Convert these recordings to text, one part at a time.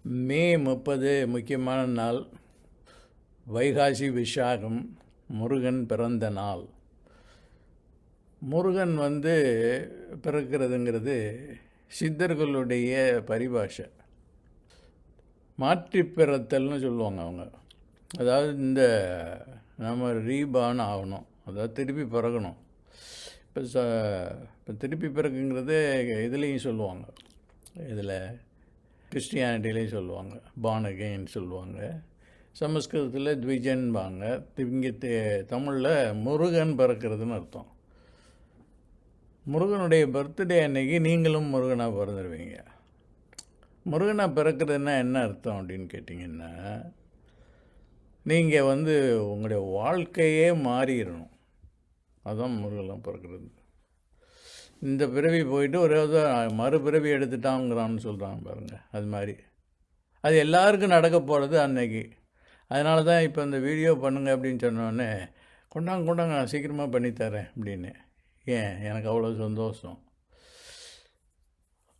மே 30 முக்கியமான நாள். வைகாசி விசாகம், முருகன் பிறந்த நாள். முருகன் பிறக்கிறதுங்கிறது சித்தர்களுடைய பரிபாஷை. மாற்றி பிறத்தல்னு சொல்லுவாங்க அவங்க. அதாவது நம்ம ரீபான் ஆகணும், அதாவது திருப்பி பிறக்கணும். இப்போ திருப்பி பிறக்குங்கிறது இதுலேயும் சொல்லுவாங்க. இதில் கிறிஸ்டியானிட்டிலையும் சொல்லுவாங்க, பார்ன் அகெயின் சொல்லுவாங்க. சமஸ்கிருதத்தில் த்விஜன்பாங்க. இங்கே தமிழில் முருகன் பிறக்கிறதுன்னு அர்த்தம். முருகனுடைய பர்த்டே அன்னைக்கு நீங்களும் முருகனாக பிறந்துடுவீங்க. முருகனாக பிறக்கிறதுனா என்ன அர்த்தம் அப்படின்னு கேட்டிங்கன்னா, நீங்கள் உங்களுடைய வாழ்க்கையே மாறிடணும். அதுதான் முருகனாக பிறக்கிறது. இந்த பிறவி போயிட்டு ஒரு மறுபிறவி எடுத்துட்டாங்கிறான்னு சொல்கிறாங்க பாருங்கள். அது மாதிரி அது எல்லாருக்கும் நடக்க போகிறது அன்னைக்கு. அதனால தான் இப்போ இந்த வீடியோ பண்ணுங்க அப்படின்னு சொன்னோடனே, கொண்டாங்க நான் சீக்கிரமாக பண்ணித்தரேன் அப்படின்னு. ஏன், எனக்கு அவ்வளோ சந்தோஷம்.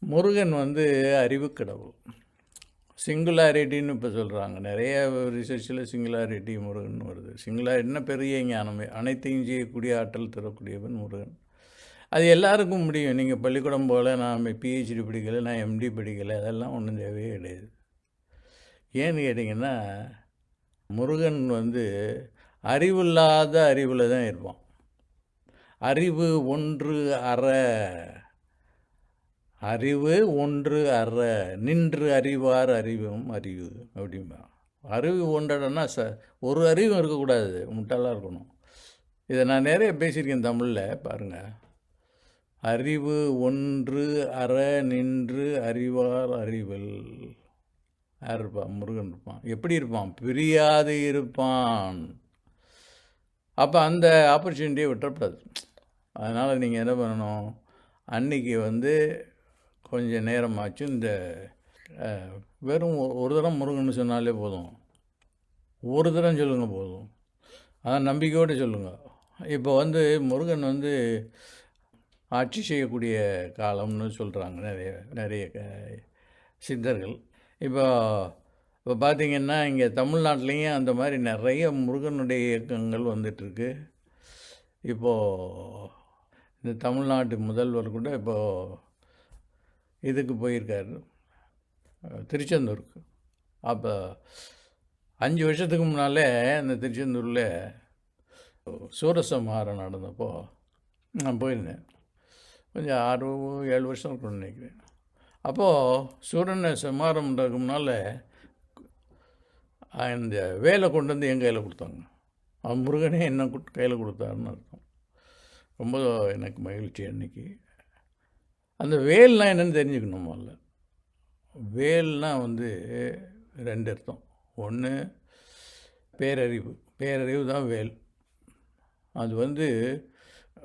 முருகன் அறிவு கடவுள். சிங்குலாரிட்டின்னு இப்போ சொல்கிறாங்க. நிறைய ரிசர்ச்சில் சிங்குலாரிட்டி முருகன் வருது. சிங்குலாரிட்டின்னா பெரிய ஞானமே, அனைத்தையும் செய்யக்கூடிய ஆற்றல் தரக்கூடியவன் முருகன். அது எல்லாருக்கும் முடியும். நீங்கள் பள்ளிக்கூடம் போல் நான் பிஹெச்டி படிக்கலை, நான் எம்டி படிக்கலை, அதெல்லாம் ஒன்றும் தேவையே கிடையாது. ஏன்னு கேட்டிங்கன்னா, முருகன் அறிவில்லாத அறிவில் தான் இருப்பான். அறிவு ஒன்று அற நின்று அறிவார் அறிவும் அறிவு அப்படிம்பா. அறிவு ஒன்றடனா ஒரு அறிவும் இருக்கக்கூடாது, முட்டாளாக இருக்கணும். இதை நான் நிறைய பேசியிருக்கேன் தமிழில், பாருங்கள். அறிவு ஒன்று அற நின்று அறிவார் அறிவல். யார் இருப்பான்? முருகன் இருப்பான். எப்படி இருப்பான்? பிரியாது இருப்பான். அப்போ அந்த ஆப்பர்ச்சுனிட்டியை விட்டுறக்கூடாது. அதனால் நீங்கள் என்ன பண்ணணும், அன்றைக்கி கொஞ்சம் நேரமாச்சு இந்த வெறும் ஒரு தரம் முருகன் சொன்னாலே போதும். ஒரு தரம் சொல்லுங்கள் போதும். அதான் நம்பிக்கையோடு சொல்லுங்கள். இப்போ முருகன் ஆட்சி செய்யக்கூடிய காலம்னு சொல்கிறாங்க நிறைய சித்தர்கள். இப்போ பார்த்திங்கன்னா, இங்கே தமிழ்நாட்டிலையும் அந்த மாதிரி நிறைய முருகனுடைய இயக்கங்கள் வந்துட்டுருக்கு. இப்போது இந்த தமிழ்நாட்டு முதல்வர் கூட இப்போது இதுக்கு போயிருக்காரு, திருச்செந்தூருக்கு. அப்போ 5 வருஷத்துக்கு முன்னாலே இந்த திருச்செந்தூரில் சூரசம்ஹாரம் நடந்தப்போ நான் போயிருந்தேன். கொஞ்சம் 6-7 வருஷம் இருக்குன்னு நினைக்கிறேன். அப்போது சூரனை சம்ஹாரம் பண்ணுறதுக்கு முன்னால் இந்த வேலை கொண்டு என் கையில் கொடுத்தாங்க. முருகனே என்ன கையில் கொடுத்தாருன்னு அர்த்தம். ரொம்ப எனக்கு மகிழ்ச்சி. அன்றைக்கி அந்த வேல்னால் என்னென்னு தெரிஞ்சுக்கணும். முதல்ல வேல்னால் 2 அர்த்தம். ஒன்று பேரறிவு தான் வேல். அது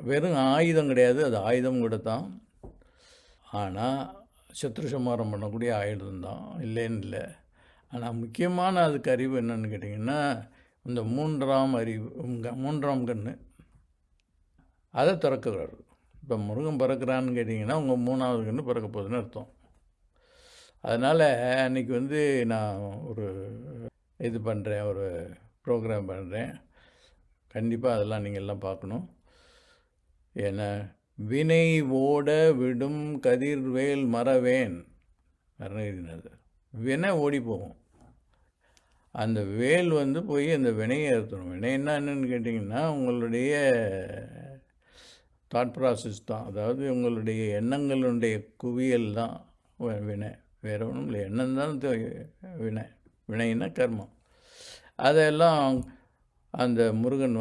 வெறும் ஆயுதம் கிடையாது, அது ஆயுதம் கூட தான். ஆனால் சத்ரு சம்ஹாரம் பண்ணக்கூடிய ஆயுதம் தான், இல்லைன்னு இல்லை. ஆனால் முக்கியமான அதுக்கு அறிவு என்னன்னு கேட்டிங்கன்னா, இந்த 3ஆம் கண்ணு, அதை திறக்கிறாரு. இப்போ முருகன் பிறக்கிறான்னு கேட்டிங்கன்னா, உங்கள் 3ஆவது கண்ணு பிறக்க போகுதுன்னு அர்த்தம். அதனால் அன்றைக்கி நான் ஒரு இது பண்ணுறேன், ஒரு ப்ரோக்ராம் பண்ணுறேன். கண்டிப்பாக அதெல்லாம் நீங்கள் எல்லாம் பார்க்கணும். ஏன்னா, வினை ஓட விடும் கதிர்வேல் மறவேன் அருணகிரிநாதர். வினை ஓடி போகும், அந்த வேல் போய் அந்த வினையை ஏற்றணும். வினைன்னா என்னென்னு கேட்டிங்கன்னா, உங்களுடைய தாட் ப்ராசஸ் தான். அதாவது உங்களுடைய எண்ணங்களுடைய குவியல் தான் வினை, வேறு ஒன்றும் இல்லை. எண்ணம் தான் வினைன்னா கர்மம். அதெல்லாம் அந்த முருகன்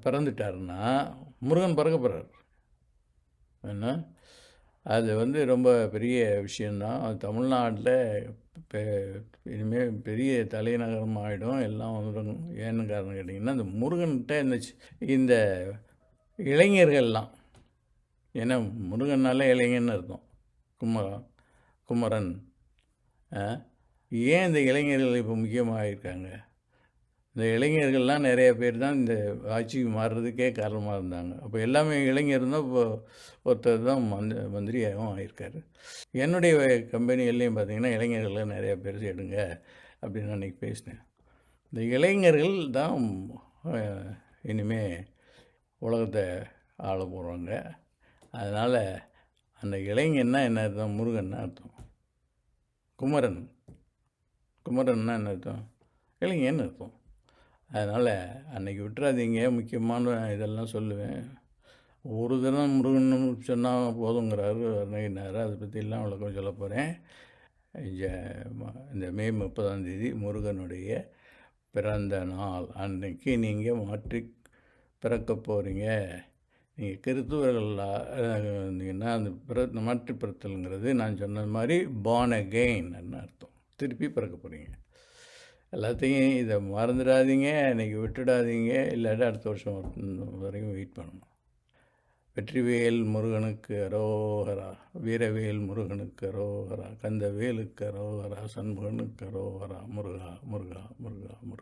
பிறந்துட்டாருன்னா, முருகன் பிறக்க போகிறார். ஏன்னா அது ரொம்ப பெரிய விஷயந்தான். அது தமிழ்நாட்டில் இனிமேல் பெரிய தலைநகரம் ஆகிடும், எல்லாம் வந்துடும். ஏன்னு காரணம் கேட்டிங்கன்னா, இந்த முருகன்கிட்ட இந்த இளைஞர்கள்லாம், ஏன்னா முருகன்னாலே இளைஞன்னு அர்த்தம். குமரன். ஏன் இந்த இளைஞர்கள் இப்போ முக்கியமாக இருக்காங்க? இந்த இளைஞர்கள்லாம் நிறைய பேர் தான் இந்த ஆட்சிக்கு மாறுறதுக்கே காரணமாக இருந்தாங்க. அப்போ எல்லாமே இளைஞர் தான். இப்போ ஒருத்தர் தான் மந்திரியாகவும் ஆகியிருக்காரு. என்னுடைய கம்பெனிகள்லேயும் பார்த்திங்கன்னா இளைஞர்கள் நிறையா பேர் எடுங்க அப்படின்னு அன்றைக்கி பேசினேன். இந்த இளைஞர்கள் தான் இனிமேல் உலகத்தை ஆள போகிறாங்க. அதனால் அந்த இளைஞன்னா என்ன அர்த்தம்? முருகன்னா அர்த்தம். குமரன்னா என்ன அர்த்தம்? இளைஞன்னு அர்த்தம். அதனால் அன்றைக்கி விட்டுறாதீங்க. முக்கியமான இதெல்லாம் சொல்லுவேன். ஒரு தினம் முருகன் சொன்னால் போதுங்கிறாரு அருணகிரினார். அதை பற்றிலாம் விளக்கம் சொல்ல போகிறேன். இந்த மே 30 முருகனுடைய பிறந்த நாள் அன்னைக்கு நீங்கள் மாற்றி பிறக்க போகிறீங்க. நீங்கள் கிறிஸ்துவர்களாக இருந்தீங்கன்னா அந்த மாற்றி பிறத்தல்ங்கிறது நான் சொன்ன மாதிரி பார்ன் அகெயின்னு அர்த்தம். திருப்பி பிறக்க போகிறீங்க. எல்லாத்தையும் இதை மறந்துடாதீங்க, இன்றைக்கி விட்டுடாதீங்க. இல்லாட்டி அடுத்த வருஷம் வரைக்கும் வெயிட் பண்ணணும். வெற்றிவேல் முருகனுக்கு அரோகரா, வீரவேல் முருகனுக்கு அரோகரா, கந்தவேலுக்கு அரோகரா, சண்முகனுக்கு அரோகரா, முருகா முருகா முருகா முருகா.